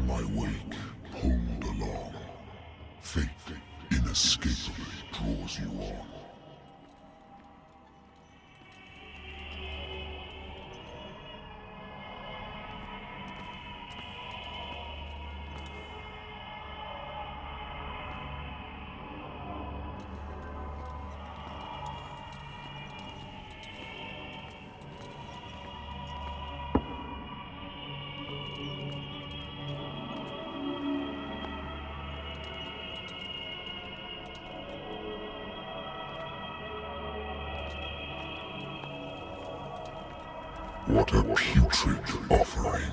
my wake, pulled along. Fate inescapably draws you on. What a putrid offering.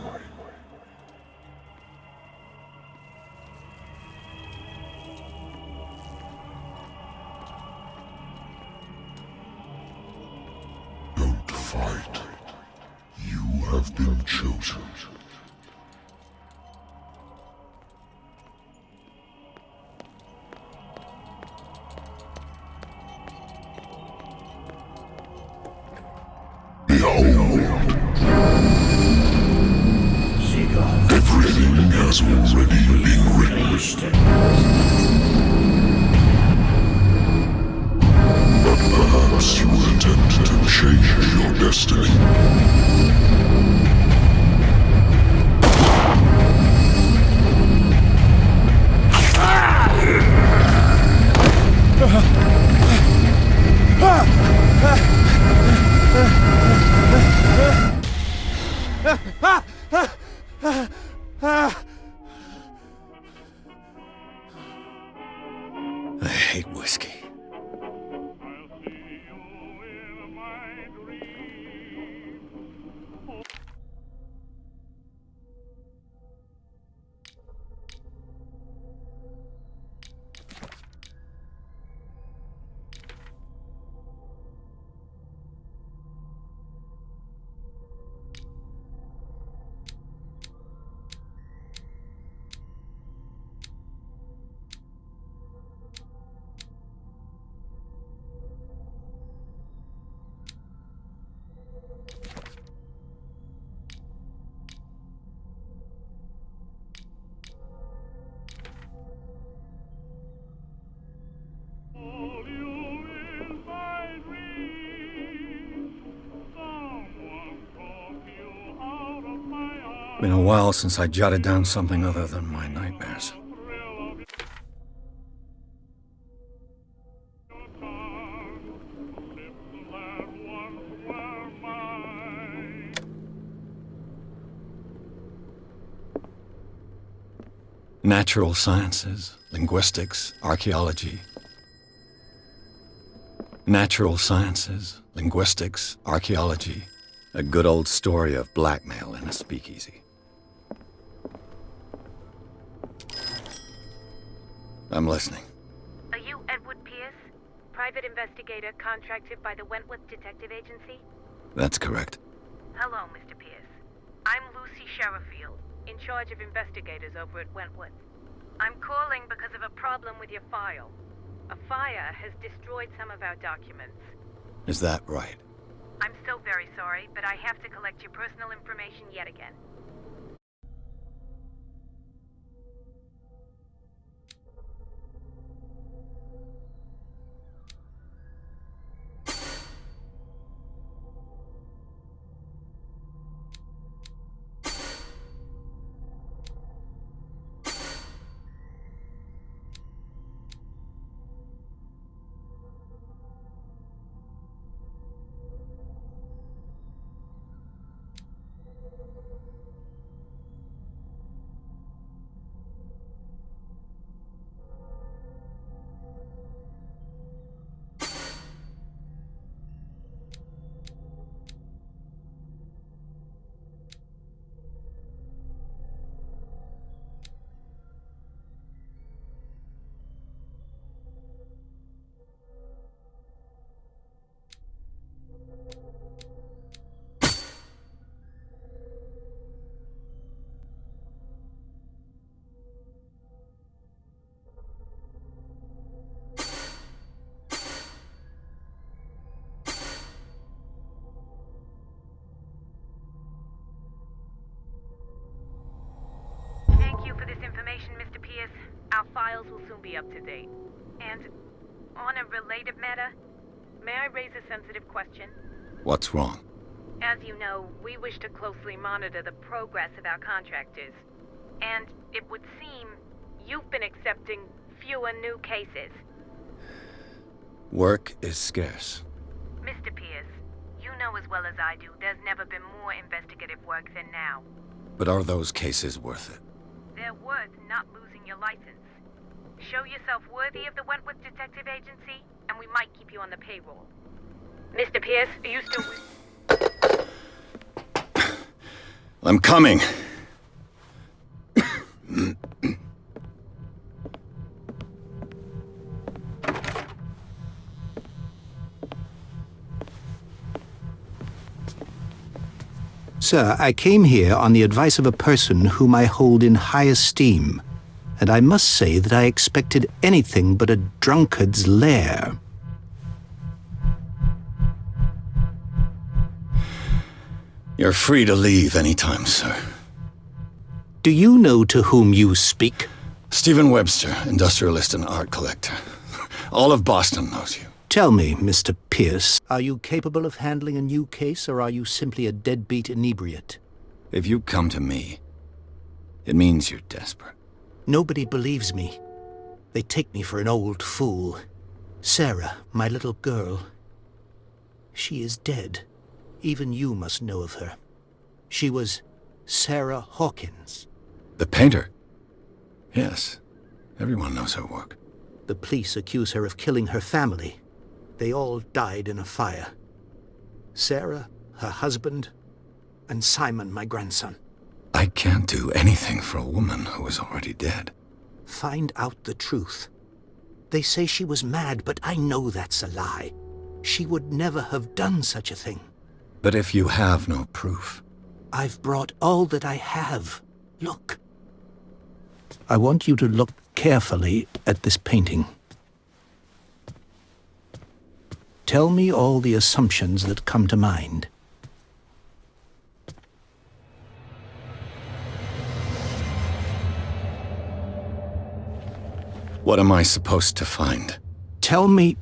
Don't fight. You have been chosen. Everything has already been written. But perhaps you will attempt to change your destiny. I hate whiskey. Been a while since I jotted down something other than my nightmares. Natural sciences, linguistics, archaeology. Natural sciences, linguistics, archaeology. A good old story of blackmail in a speakeasy. I'm listening. Are you Edward Pierce, private investigator contracted by the Wentworth Detective Agency? That's correct. Hello, Mr. Pierce. I'm Lucy Sherifield, in charge of investigators over at Wentworth. I'm calling because of a problem with your file. A fire has destroyed some of our documents. Is that right? I'm so very sorry, but I have to collect your personal information yet again. Thank you for this information, Mr. Pierce. Our files will soon be up to date. And on a related matter, may I raise a sensitive question? What's wrong? As you know, we wish to closely monitor the progress of our contractors. And it would seem you've been accepting fewer new cases. Work is scarce. Mr. Pierce, you know as well as I do, there's never been more investigative work than now. But are those cases worth it? They're worth not losing your license. Show yourself worthy of the Wentworth Detective Agency, and we might keep you on the payroll. Mr. Pierce, are you still... I'm coming. Sir, I came here on the advice of a person whom I hold in high esteem, and I must say that I expected anything but a drunkard's lair. You're free to leave anytime, sir. Do you know to whom you speak? Stephen Webster, industrialist and art collector. All of Boston knows you. Tell me, Mr. Pierce, are you capable of handling a new case, or are you simply a deadbeat inebriate? If you come to me, it means you're desperate. Nobody believes me. They take me for an old fool. Sarah, my little girl, she is dead. Even you must know of her. She was Sarah Hawkins. The painter? Yes. Everyone knows her work. The police accuse her of killing her family. They all died in a fire. Sarah, her husband, and Simon, my grandson. I can't do anything for a woman who is already dead. Find out the truth. They say she was mad, but I know that's a lie. She would never have done such a thing. But if you have no proof... I've brought all that I have. Look. I want you to look carefully at this painting. Tell me all the assumptions that come to mind. What am I supposed to find? Tell me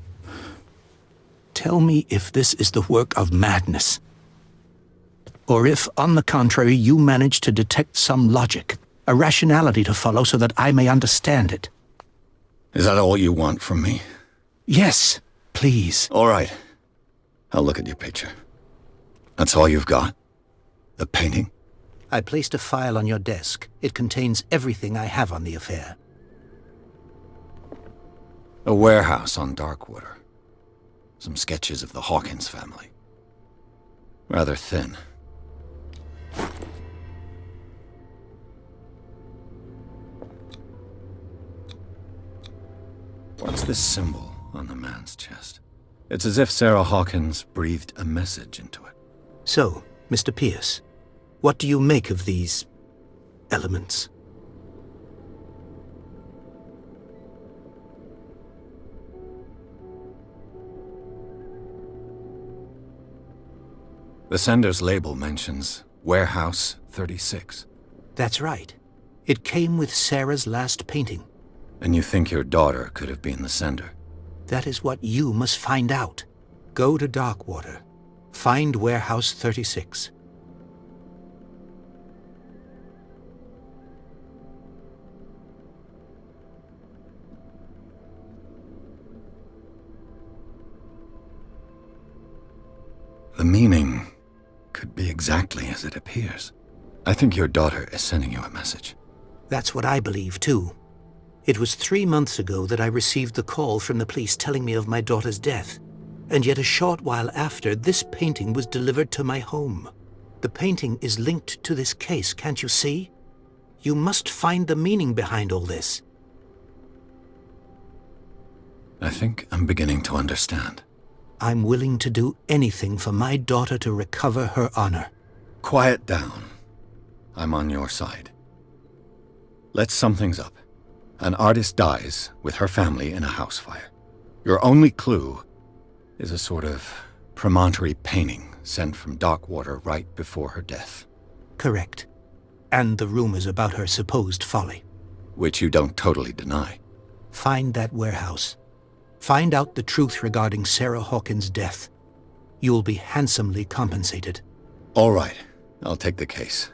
if this is the work of madness, or if, on the contrary, you manage to detect some logic, a rationality to follow so that I may understand it. Is that all you want from me? Yes, please. All right. I'll look at your picture. That's all you've got? The painting? I placed a file on your desk. It contains everything I have on the affair. A warehouse on Darkwater. Some sketches of the Hawkins family. Rather thin. What's this symbol on the man's chest? It's as if Sarah Hawkins breathed a message into it. So, Mr. Pierce, what do you make of these elements? The sender's label mentions Warehouse 36. That's right. It came with Sarah's last painting. And you think your daughter could have been the sender? That is what you must find out. Go to Darkwater. Find Warehouse 36. The meaning could be exactly as it appears. I think your daughter is sending you a message. That's what I believe, too. It was 3 months ago that I received the call from the police telling me of my daughter's death. And yet a short while after, this painting was delivered to my home. The painting is linked to this case, can't you see? You must find the meaning behind all this. I think I'm beginning to understand. I'm willing to do anything for my daughter to recover her honor. Quiet down. I'm on your side. Let's sum things up. An artist dies with her family in a house fire. Your only clue is a sort of promontory painting sent from Darkwater right before her death. Correct. And the rumors about her supposed folly. Which you don't totally deny. Find that warehouse. Find out the truth regarding Sarah Hawkins' death. You'll be handsomely compensated. All right. I'll take the case.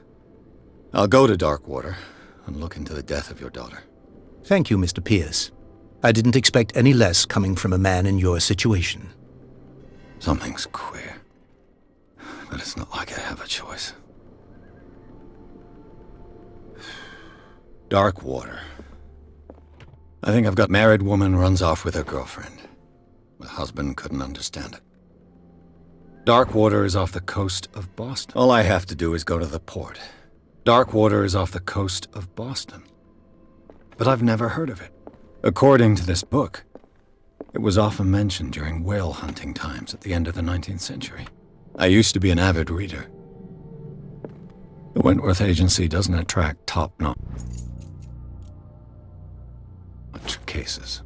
I'll go to Darkwater and look into the death of your daughter. Thank you, Mr. Pierce. I didn't expect any less coming from a man in your situation. Something's queer. But it's not like I have a choice. Darkwater. I think I've got married woman runs off with her girlfriend. The husband couldn't understand it. Darkwater is off the coast of Boston. All I have to do is go to the port. Darkwater is off the coast of Boston. But I've never heard of it. According to this book, it was often mentioned during whale hunting times at the end of the 19th century. I used to be an avid reader. The Wentworth Agency doesn't attract top-notch cases.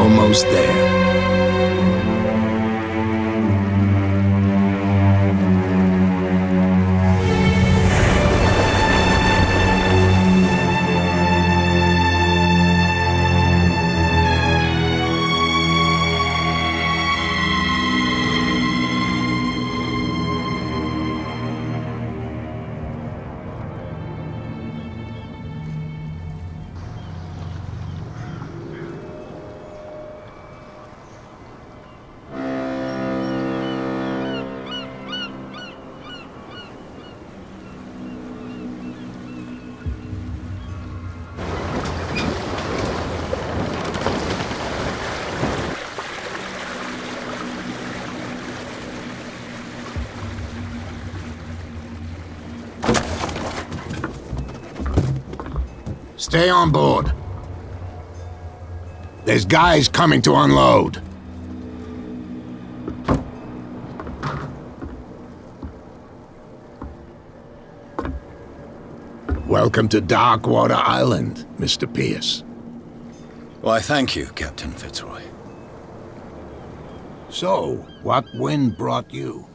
almost there. Stay on board. There's guys coming to unload. Welcome to Darkwater Island, Mr. Pierce. Why, thank you, Captain Fitzroy. So, what wind brought you?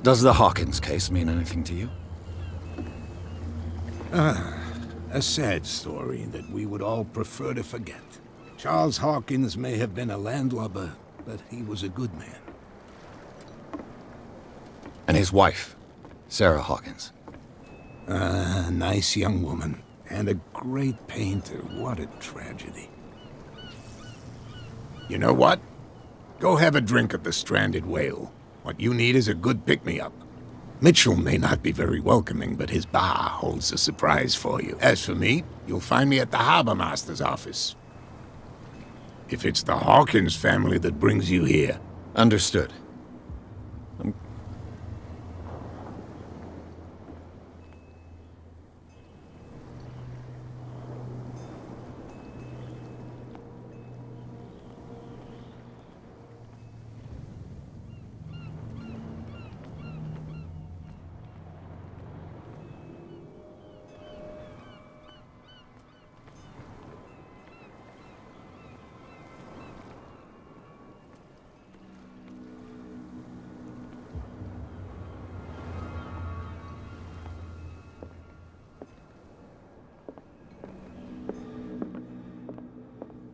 Does the Hawkins case mean anything to you? A sad story that we would all prefer to forget. Charles Hawkins may have been a landlubber, but he was a good man. And his wife, Sarah Hawkins. A nice young woman, and a great painter. What a tragedy. You know what? Go have a drink at the Stranded Whale. What you need is a good pick-me-up. Mitchell may not be very welcoming, but his bar holds a surprise for you. As for me, you'll find me at the Harbor Master's office. If it's the Hawkins family that brings you here. Understood.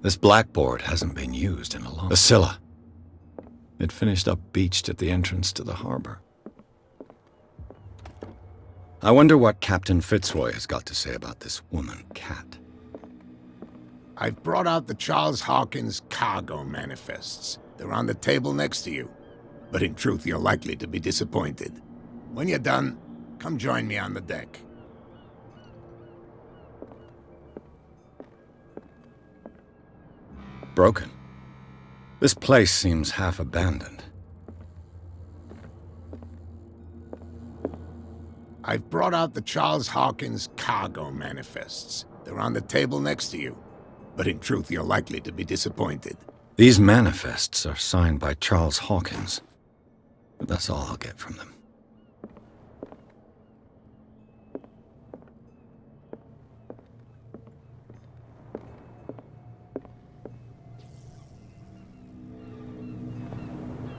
This blackboard hasn't been used in a long... The Scylla. It finished up beached at the entrance to the harbor. I wonder what Captain Fitzroy has got to say about this woman, Cat. I've brought out the Charles Hawkins cargo manifests. They're on the table next to you. But in truth, you're likely to be disappointed. When you're done, come join me on the deck. Broken. This place seems half abandoned. I've brought out the Charles Hawkins cargo manifests. They're on the table next to you. But in truth, you're likely to be disappointed. These manifests are signed by Charles Hawkins. But that's all I'll get from them.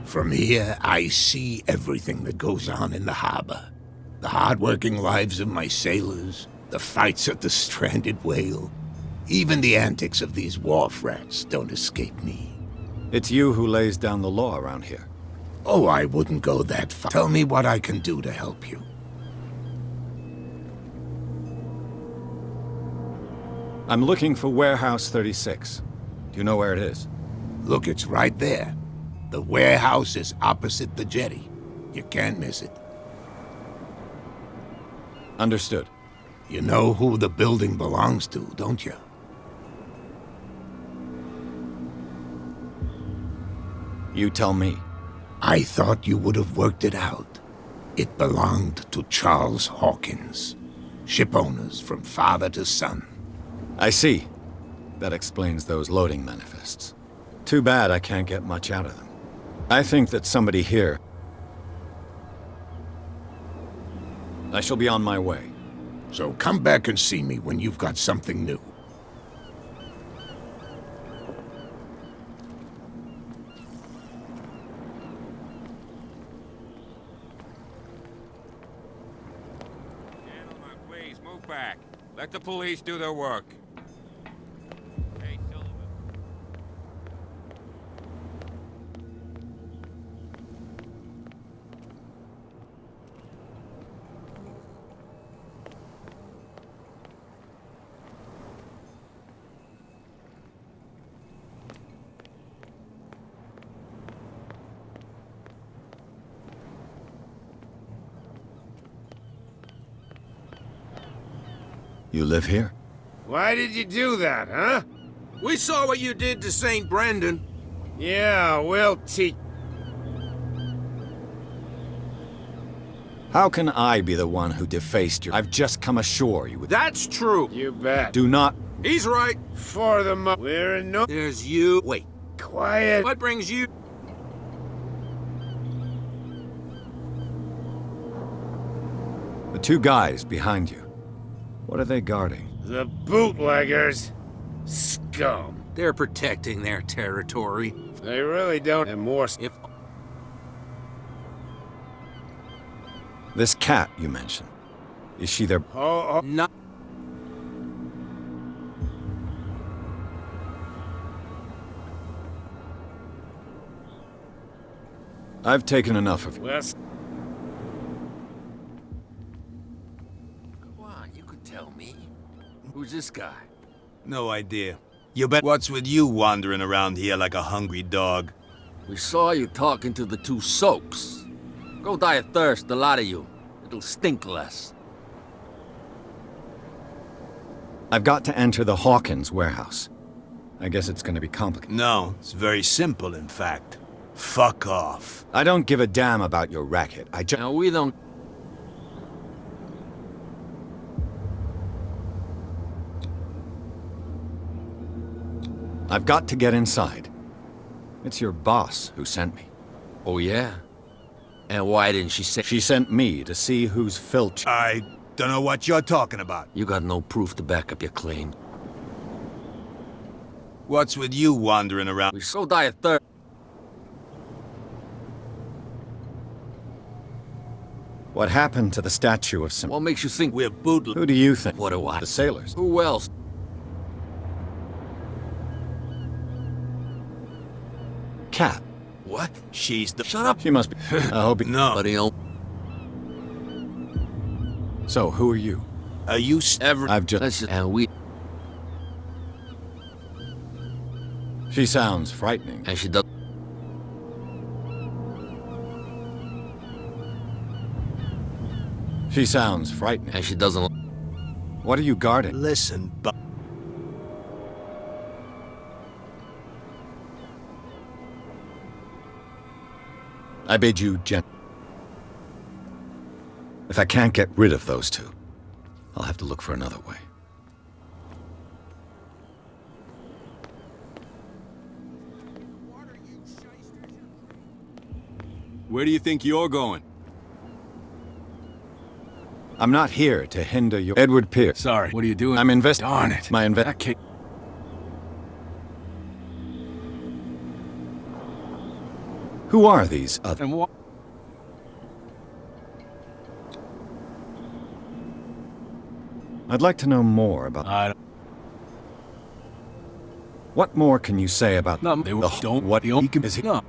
From here, I see everything that goes on in the harbor. The hard-working lives of my sailors, the fights at the Stranded Whale. Even the antics of these wharf rats don't escape me. It's you who lays down the law around here. Oh, I wouldn't go that far. Tell me what I can do to help you. I'm looking for Warehouse 36. Do you know where it is? Look, it's right there. The warehouse is opposite the jetty. You can't miss it. Understood. You know who the building belongs to, don't you? You tell me. I thought you would have worked it out. It belonged to Charles Hawkins. Ship owners from father to son. I see. That explains those loading manifests. Too bad I can't get much out of them. I think that somebody here... I shall be on my way. So come back and see me when you've got something new. back. Let the police do their work. Hey, Sullivan. You live here? Why did you do that, huh? We saw what you did to St. Brendan. Yeah, we'll teach. How can I be the one who defaced you? I've just come ashore, you would... That's true. You bet. Do not... He's right. For the we're in no... There's you. Wait. Quiet. What brings you? The two guys behind you. What are they guarding? The bootleggers. Scum. They're protecting their territory. They really don't have more... If This cat you mentioned. Is she their... Oh, not... I've taken enough of you. West. Come on, you could tell me. Who's this guy? No idea. You bet. What's with you wandering around here like a hungry dog? We saw you talking to the two soaks. Go die of thirst, the lot of you. It'll stink less. I've got to enter the Hawkins warehouse. I guess it's gonna be complicated. No, it's very simple, in fact. Fuck off. I don't give a damn about your racket. I just... Now, we don't... I've got to get inside. It's your boss who sent me. Oh, yeah? And why didn't she say... She sent me to see whose filch... I don't know what you're talking about. You got no proof to back up your claim. What's with you wandering around? We so die of thirst. What happened to the statue of some... What makes you think We're bootleg... Who do you think? What do I? The sailors. Who else? Cat. What? She's the... Shut up. She must be... I hope... No. But he'll... So, who are you? Are you I've just... Let's just... And we... She sounds frightening. And she does... She sounds frightening. And she doesn't... What are you guarding? Listen, but... I bid you If I can't get rid of those two, I'll have to look for another way. Where do you think you're going? I'm not here to hinder your... Edward Pierce. Sorry, what are you doing? I'm investing... Darn it. My That can't... Who are these other... And what? I'd like to know more about... I don't... What more can you say about... No, they the... don't... What... The only... Is he... No.